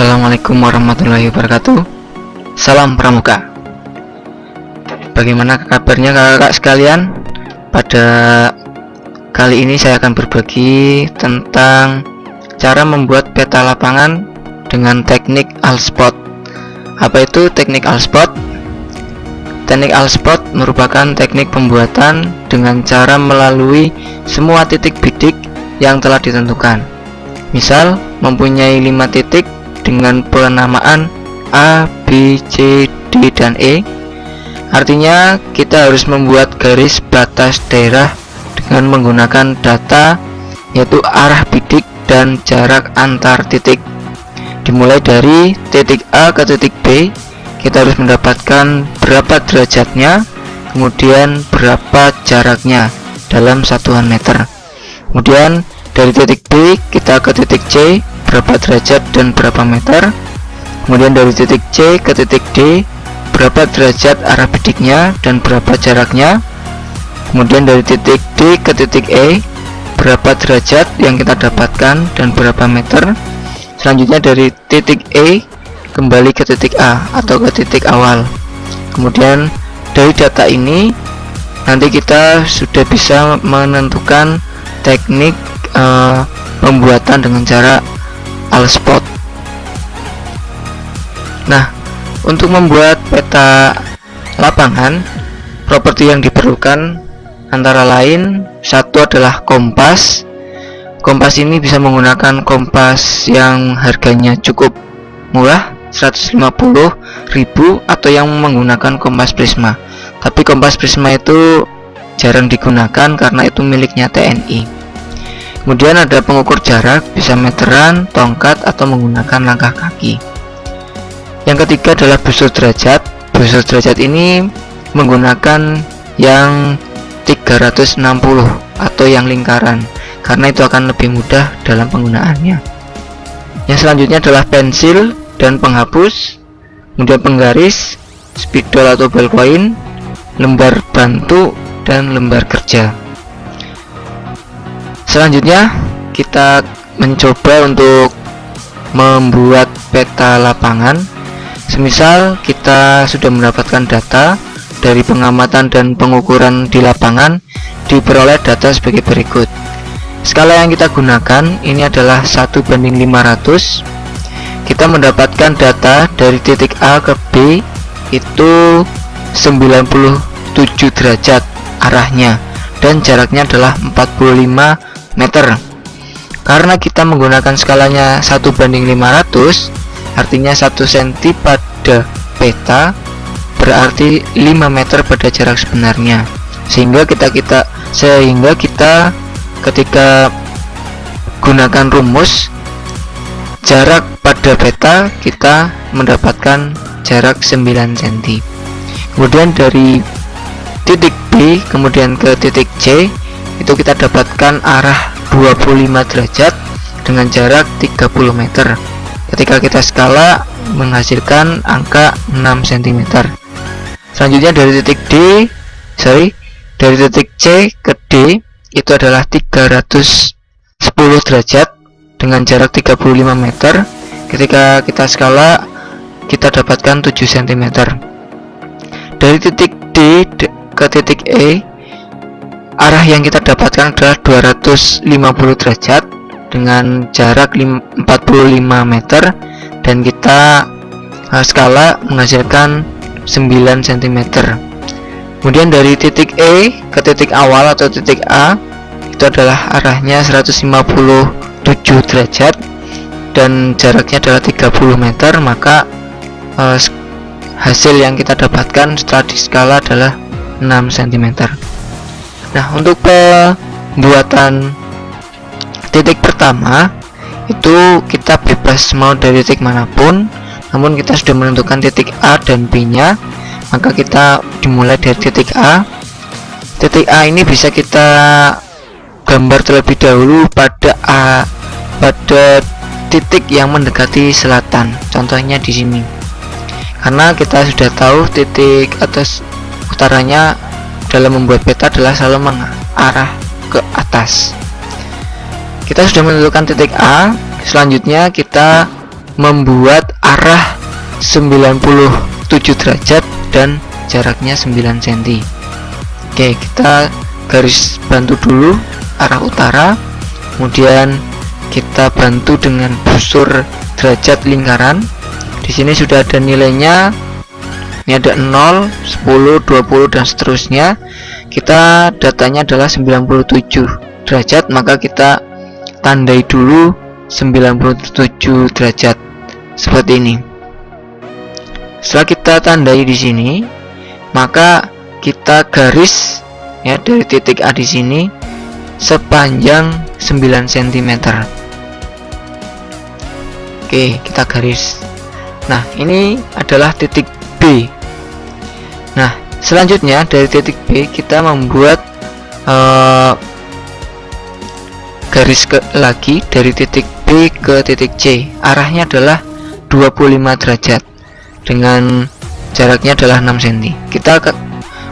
Assalamualaikum warahmatullahi wabarakatuh. Salam Pramuka. Bagaimana kabarnya kakak sekalian? Pada kali ini saya akan berbagi tentang cara membuat peta lapangan dengan teknik Allspot. Apa itu teknik Allspot? Teknik Allspot merupakan teknik pembuatan dengan cara melalui semua titik bidik yang telah ditentukan. Misal mempunyai 5 titik dengan penamaan A, B, C, D, dan E. Artinya kita harus membuat garis batas daerah dengan menggunakan data, yaitu arah bidik dan jarak antar titik. Dimulai dari titik A ke titik B, kita harus mendapatkan berapa derajatnya, kemudian berapa jaraknya dalam satuan meter. Kemudian dari titik B kita ke titik C, berapa derajat dan berapa meter. Kemudian dari titik C ke titik D, berapa derajat arah bidiknya dan berapa jaraknya. Kemudian dari titik D ke titik E, berapa derajat yang kita dapatkan dan berapa meter. Selanjutnya dari titik E kembali ke titik A atau ke titik awal. Kemudian dari data ini nanti kita sudah bisa menentukan teknik pembuatan dengan cara Allspot. Nah, untuk membuat peta lapangan, properti yang diperlukan antara lain satu adalah kompas. Kompas ini bisa menggunakan kompas yang harganya cukup murah, 150.000, atau yang menggunakan kompas prisma. Tapi kompas prisma itu jarang digunakan karena itu miliknya TNI. Kemudian ada pengukur jarak, bisa meteran, tongkat, atau menggunakan langkah kaki. Yang ketiga adalah busur derajat. Busur derajat ini menggunakan yang 360 atau yang lingkaran, karena itu akan lebih mudah dalam penggunaannya. Yang selanjutnya adalah pensil dan penghapus, kemudian penggaris, spidol atau ballpoint, lembar bantu, dan lembar kerja. Selanjutnya kita mencoba untuk membuat peta lapangan. Semisal kita sudah mendapatkan data dari pengamatan dan pengukuran di lapangan, diperoleh data sebagai berikut. Skala yang kita gunakan ini adalah 1:500. Kita mendapatkan data dari titik A ke B itu 97 derajat arahnya, dan jaraknya adalah 45 meter. Karena kita menggunakan skalanya 1:500, artinya 1 cm pada peta berarti 5 meter pada jarak sebenarnya. Sehingga kita ketika gunakan rumus jarak pada peta, kita mendapatkan jarak 9 cm. Kemudian dari titik B kemudian ke titik C, itu kita dapatkan arah 25 derajat dengan jarak 30 meter. Ketika kita skala menghasilkan angka 6 cm. Selanjutnya dari titik C ke D itu adalah 310 derajat dengan jarak 35 meter. Ketika kita skala kita dapatkan 7 cm. Dari titik D ke titik E, arah yang kita dapatkan adalah 250 derajat dengan jarak 45 meter, dan kita skala menghasilkan 9 cm. Kemudian dari titik E ke titik awal atau titik A itu adalah arahnya 157 derajat dan jaraknya adalah 30 meter, maka hasil yang kita dapatkan setelah diskala adalah 6 cm. Nah, untuk pembuatan titik pertama itu kita bebas mau dari titik manapun, namun kita sudah menentukan titik A dan B nya, maka kita dimulai dari titik A. Titik A ini bisa kita gambar terlebih dahulu pada titik yang mendekati selatan, contohnya di sini, karena kita sudah tahu titik atas utaranya dalam membuat peta adalah selalu mengarah ke atas. Kita sudah menentukan titik A. Selanjutnya kita membuat arah 97 derajat dan jaraknya 9 cm. Oke, kita garis bantu dulu arah utara, kemudian kita bantu dengan busur derajat lingkaran. Di sini sudah ada nilainya. Ini ada 0, 10, 20 dan seterusnya. Kita datanya adalah 97 derajat, maka kita tandai dulu 97 derajat seperti ini. Setelah kita tandai di sini, maka kita garis ya dari titik A di sini sepanjang 9 cm. Oke, kita garis. Nah, ini adalah titik B. Nah, selanjutnya dari titik B kita membuat garis lagi dari titik B ke titik C. Arahnya adalah 25 derajat dengan jaraknya adalah 6 cm. Kita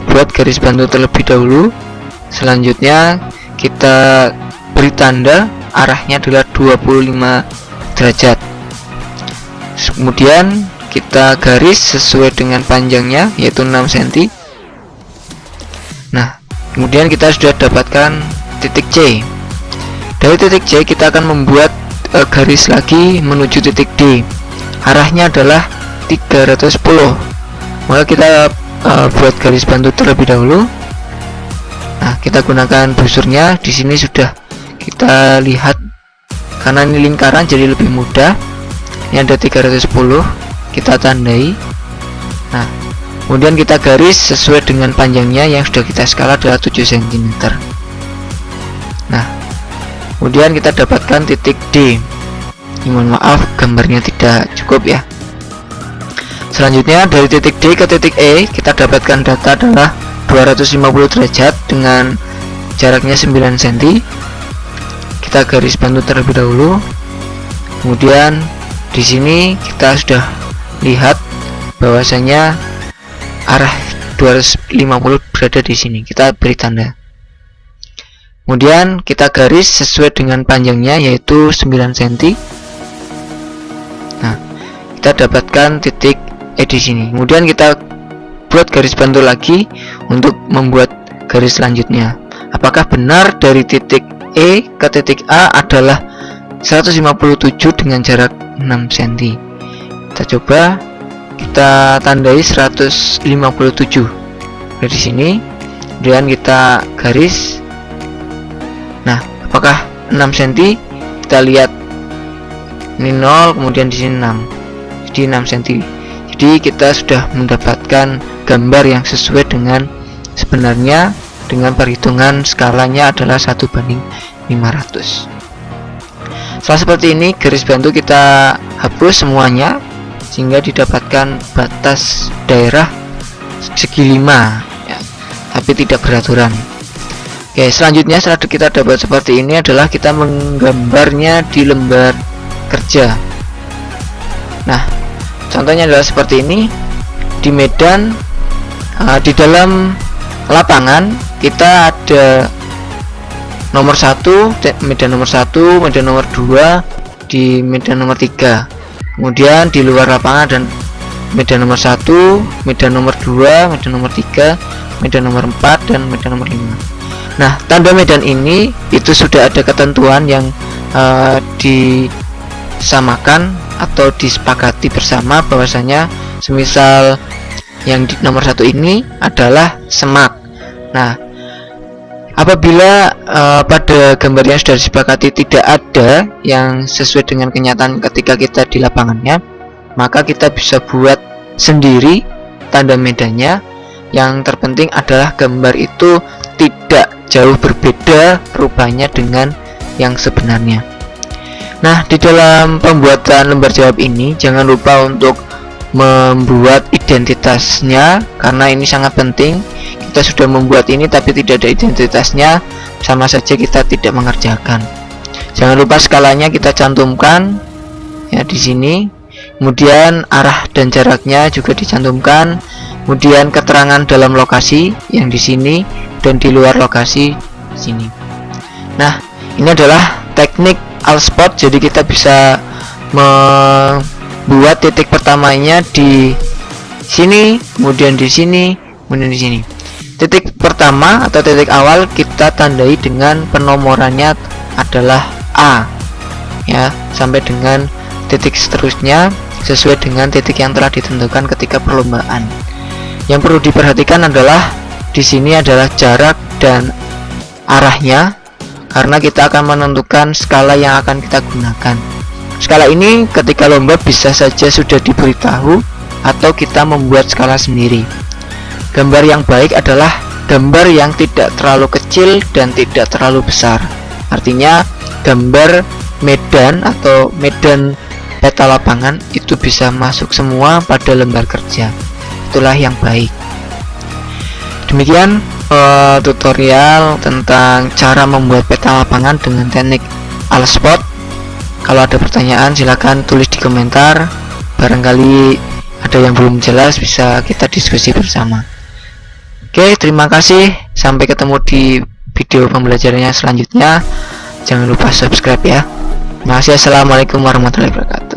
buat garis bantu terlebih dahulu. Selanjutnya kita beri tanda arahnya adalah 25 derajat. Kemudian kita garis sesuai dengan panjangnya, yaitu 6 cm. Nah, kemudian kita sudah dapatkan titik C. Dari titik C kita akan membuat garis lagi menuju titik D. Arahnya adalah 310. Maka kita buat garis bantu terlebih dahulu. Nah, kita gunakan busurnya. Di sini sudah kita lihat, karena ini lingkaran jadi lebih mudah. Ini ada 310, kita tandai. Nah, kemudian kita garis sesuai dengan panjangnya yang sudah kita skala adalah 7 cm. Nah, kemudian kita dapatkan titik D. Mohon maaf gambarnya tidak cukup ya. Selanjutnya dari titik D ke titik E kita dapatkan data adalah 250 derajat dengan jaraknya 9 cm. Kita garis bantu terlebih dahulu. Kemudian di sini kita sudah lihat bahwasanya arah 250 berada di sini. Kita beri tanda. Kemudian kita garis sesuai dengan panjangnya yaitu 9 cm. Nah, kita dapatkan titik E di sini. Kemudian kita buat garis bantu lagi untuk membuat garis selanjutnya. Apakah benar dari titik E ke titik A adalah 157 dengan jarak 6 cm? Kita coba, kita tandai 157 dari sini. Kemudian kita garis. Nah, apakah 6 cm? Kita lihat ini 0, kemudian di sini 6, jadi 6 cm. Jadi kita sudah mendapatkan gambar yang sesuai dengan sebenarnya dengan perhitungan skalanya adalah 1:500. Setelah seperti ini, garis bantu kita hapus semuanya sehingga didapatkan batas daerah segi 5 ya, tapi tidak beraturan. Oke, selanjutnya setelah kita dapat seperti ini adalah kita menggambarnya di lembar kerja. Nah, contohnya adalah seperti ini. Di medan di dalam lapangan kita ada nomor 1, medan nomor 1, medan nomor 2, di medan nomor 3. Kemudian di luar lapangan dan medan nomor 1, medan nomor 2, medan nomor 3, medan nomor 4 dan medan nomor 5. Nah, tanda medan ini itu sudah ada ketentuan yang disamakan atau disepakati bersama bahwasanya semisal yang di nomor 1 ini adalah semak. Nah, apabila pada gambar yang sudah disepakati tidak ada yang sesuai dengan kenyataan ketika kita di lapangannya, maka kita bisa buat sendiri tanda medannya. Yang terpenting adalah gambar itu tidak jauh berbeda rupanya dengan yang sebenarnya. Nah, di dalam pembuatan lembar jawab ini jangan lupa untuk membuat identitasnya, karena ini sangat penting. Kita sudah membuat ini tapi tidak ada identitasnya, sama saja kita tidak mengerjakan. Jangan lupa skalanya kita cantumkan ya di sini. Kemudian arah dan jaraknya juga dicantumkan. Kemudian keterangan dalam lokasi yang di sini dan di luar lokasi di sini. Nah, ini adalah teknik Allspot. Jadi kita bisa buat titik pertamanya di sini, kemudian di sini, kemudian di sini. Titik pertama atau titik awal kita tandai dengan penomorannya adalah A ya, sampai dengan titik seterusnya sesuai dengan titik yang telah ditentukan ketika perlombaan. Yang perlu diperhatikan adalah di sini adalah jarak dan arahnya, karena kita akan menentukan skala yang akan kita gunakan. Skala ini ketika lomba bisa saja sudah diberitahu atau kita membuat skala sendiri. Gambar yang baik adalah gambar yang tidak terlalu kecil dan tidak terlalu besar. Artinya gambar medan atau medan peta lapangan itu bisa masuk semua pada lembar kerja. Itulah yang baik. Demikian tutorial tentang cara membuat peta lapangan dengan teknik Allspot. Kalau ada pertanyaan silakan tulis di komentar. Barangkali ada yang belum jelas bisa kita diskusi bersama. Oke, terima kasih. Sampai ketemu di video pembelajarannya selanjutnya. Jangan lupa subscribe ya. Terima kasih. Assalamualaikum warahmatullahi wabarakatuh.